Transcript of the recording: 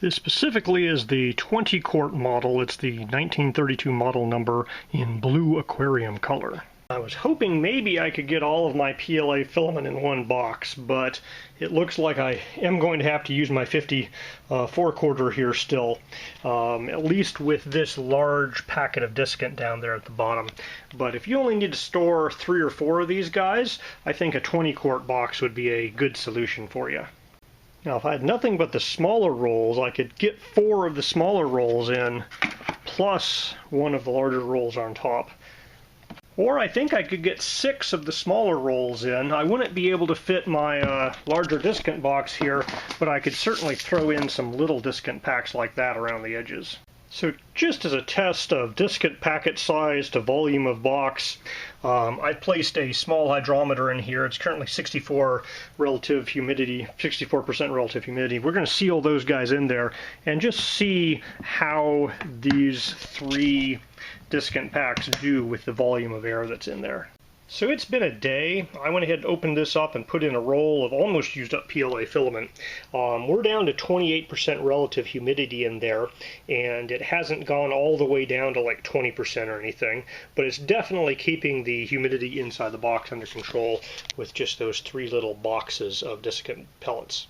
This specifically is the 20 quart model. It's the 1932 model number in blue aquarium color. I was hoping maybe I could get all of my PLA filament in one box, but it looks like I am going to have to use my 54-quarter here still, at least with this large packet of desiccant down there at the bottom. But if you only need to store 3 or 4 of these guys, I think a 20-quart box would be a good solution for you. Now, if I had nothing but the smaller rolls, I could get 4 of the smaller rolls in, plus one of the larger rolls on top. Or I think I could get 6 of the smaller rolls in. I wouldn't be able to fit my larger desiccant box here, but I could certainly throw in some little desiccant packs like that around the edges. So just as a test of desiccant packet size to volume of box, I placed a small hydrometer in here. It's currently 64% relative humidity. We're going to seal those guys in there and just see how these 3 desiccant packs do with the volume of air that's in there. So it's been a day. I went ahead and opened this up and put in a roll of almost used up PLA filament. We're down to 28% relative humidity in there, and it hasn't gone all the way down to like 20% or anything, but it's definitely keeping the humidity inside the box under control with just those 3 little boxes of desiccant pellets.